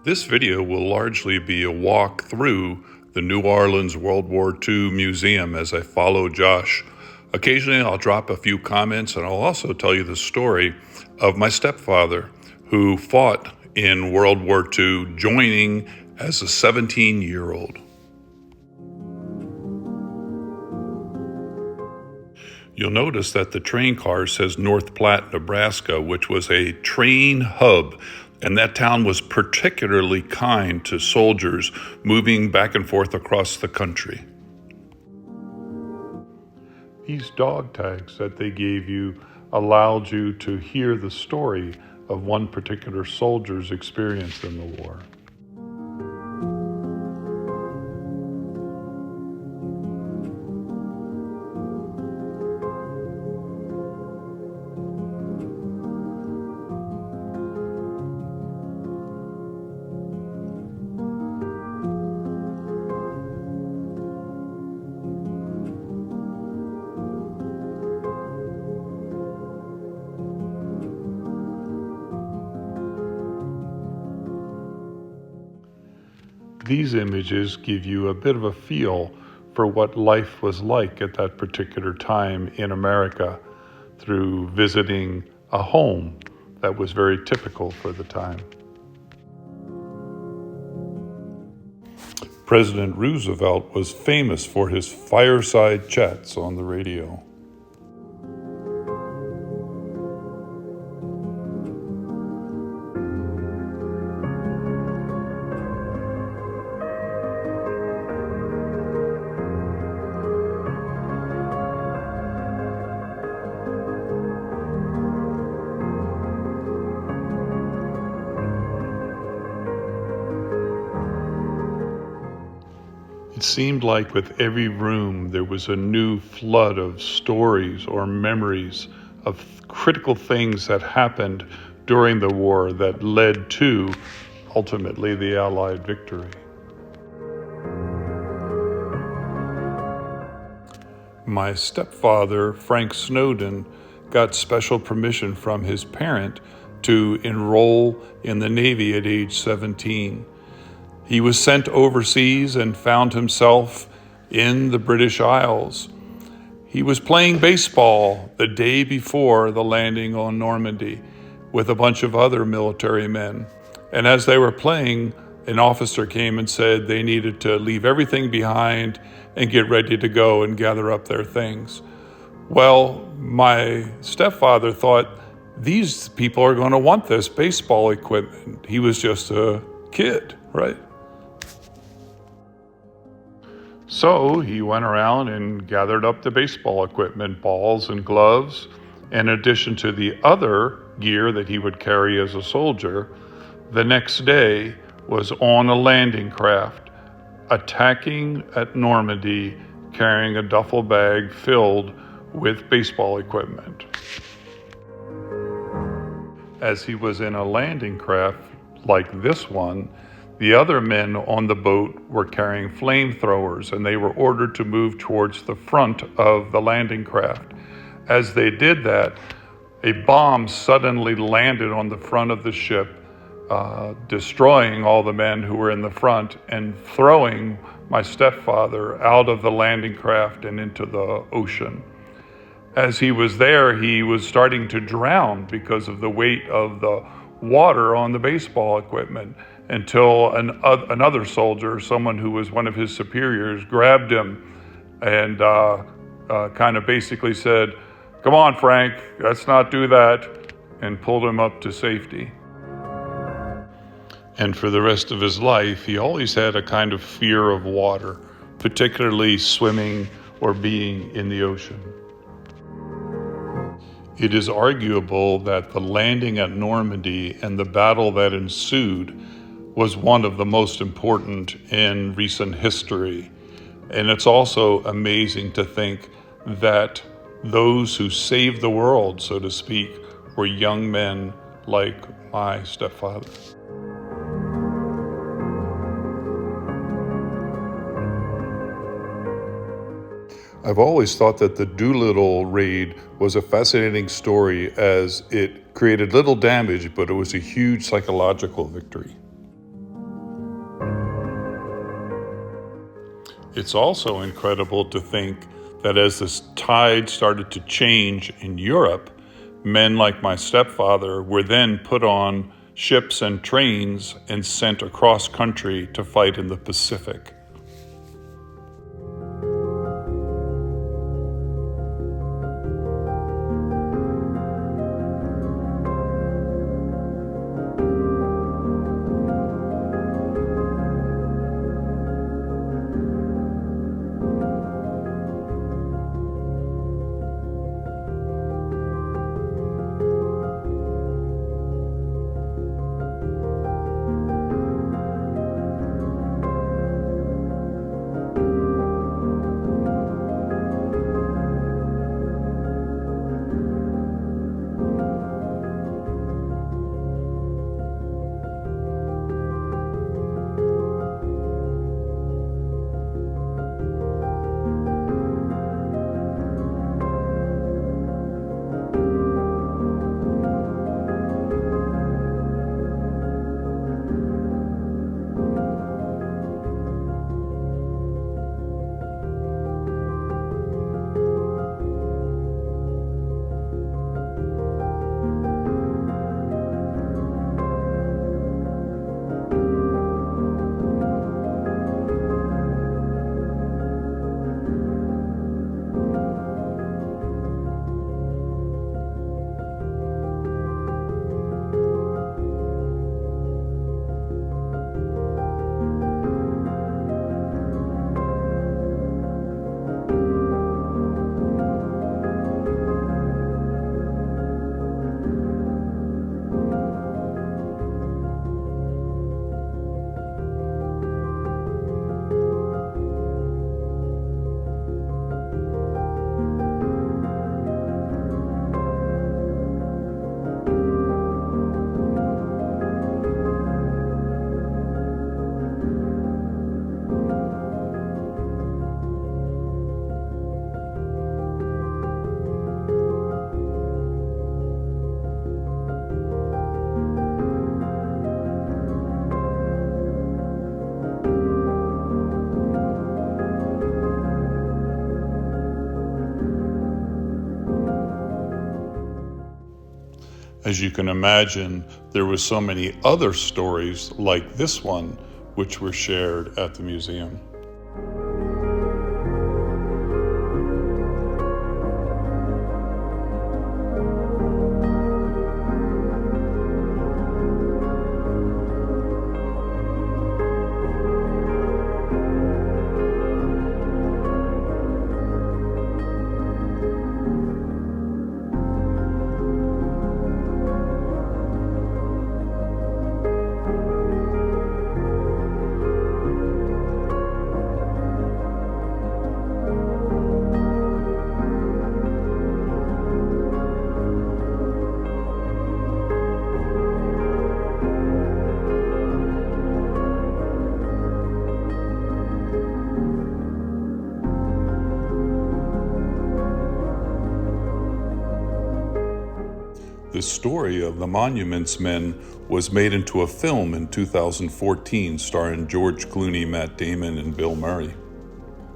This video will largely be a walk through the New Orleans World War II Museum as I follow Josh. Occasionally I'll drop a few comments, and I'll also tell you the story of my stepfather who fought in World War II, joining as a 17-year-old. You'll notice that the train car says North Platte, Nebraska, which was a train hub, and that town was particularly kind to soldiers moving back and forth across the country. These dog tags that they gave you allowed you to hear the story of one particular soldier's experience in the war. These images give you a bit of a feel for what life was like at that particular time in America through visiting a home that was very typical for the time. President Roosevelt was famous for his fireside chats on the radio. It seemed like with every room there was a new flood of stories or memories of critical things that happened during the war that led to, ultimately, the Allied victory. My stepfather, Frank Snowden, got special permission from his parent to enroll in the Navy at age 17. He was sent overseas and found himself in the British Isles. He was playing baseball the day before the landing on Normandy with a bunch of other military men. And as they were playing, an officer came and said they needed to leave everything behind and get ready to go and gather up their things. Well, my stepfather thought these people are going to want this baseball equipment. He was just a kid, right? So he went around and gathered up the baseball equipment, balls and gloves, in addition to the other gear that he would carry as a soldier. The next day was on a landing craft, attacking at Normandy, carrying a duffel bag filled with baseball equipment. As he was in a landing craft like this one, the other men on the boat were carrying flamethrowers, and they were ordered to move towards the front of the landing craft. As they did that, a bomb suddenly landed on the front of the ship, destroying all the men who were in the front and throwing my stepfather out of the landing craft and into the ocean. As he was there, he was starting to drown because of the weight of the water on the baseball equipment, until another soldier, someone who was one of his superiors, grabbed him and kind of basically said, "Come on, Frank, let's not do that," and pulled him up to safety. And for the rest of his life, he always had a kind of fear of water, particularly swimming or being in the ocean. It is arguable that the landing at Normandy and the battle that ensued was one of the most important in recent history. And it's also amazing to think that those who saved the world, so to speak, were young men like my stepfather. I've always thought that the Doolittle raid was a fascinating story, as it created little damage, but it was a huge psychological victory. It's also incredible to think that as this tide started to change in Europe, men like my stepfather were then put on ships and trains and sent across country to fight in the Pacific. As you can imagine, there were so many other stories like this one which were shared at the museum. The story of the Monuments Men was made into a film in 2014 starring George Clooney, Matt Damon, and Bill Murray.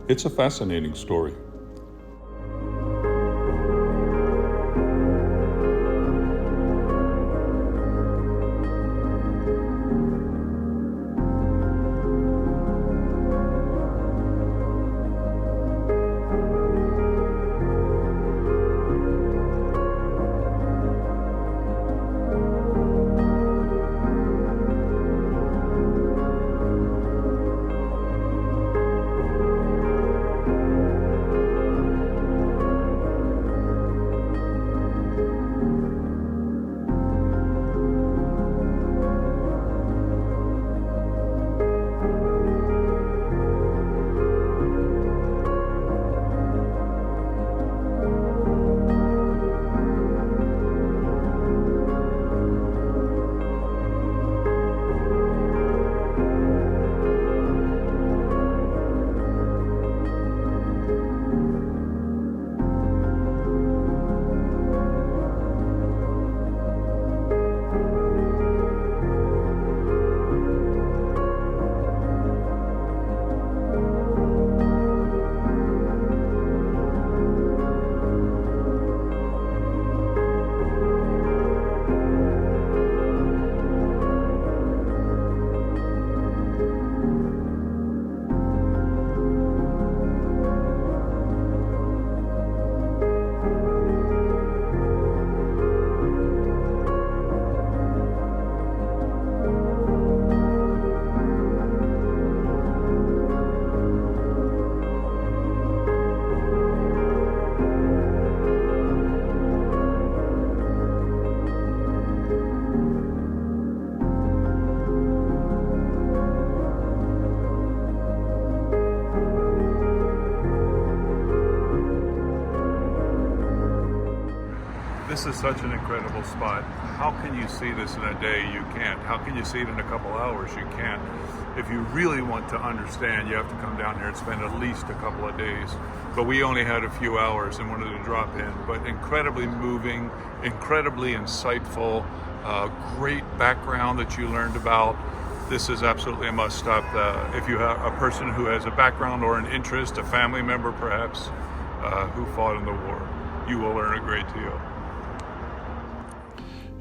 It's a fascinating story. This is such an incredible spot. How can you see this in a day? You can't. How can you see it in a couple hours? You can't. If you really want to understand, you have to come down here and spend at least a couple of days. But we only had a few hours and wanted to drop in. But incredibly moving, incredibly insightful, great background that you learned about. This is absolutely a must stop. If you have a person who has a background or an interest, a family member perhaps, who fought in the war, you will learn a great deal.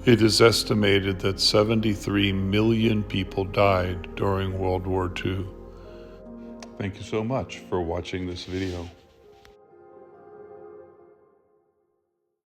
It is estimated that 73 million people died during World War II. Thank you so much for watching this video.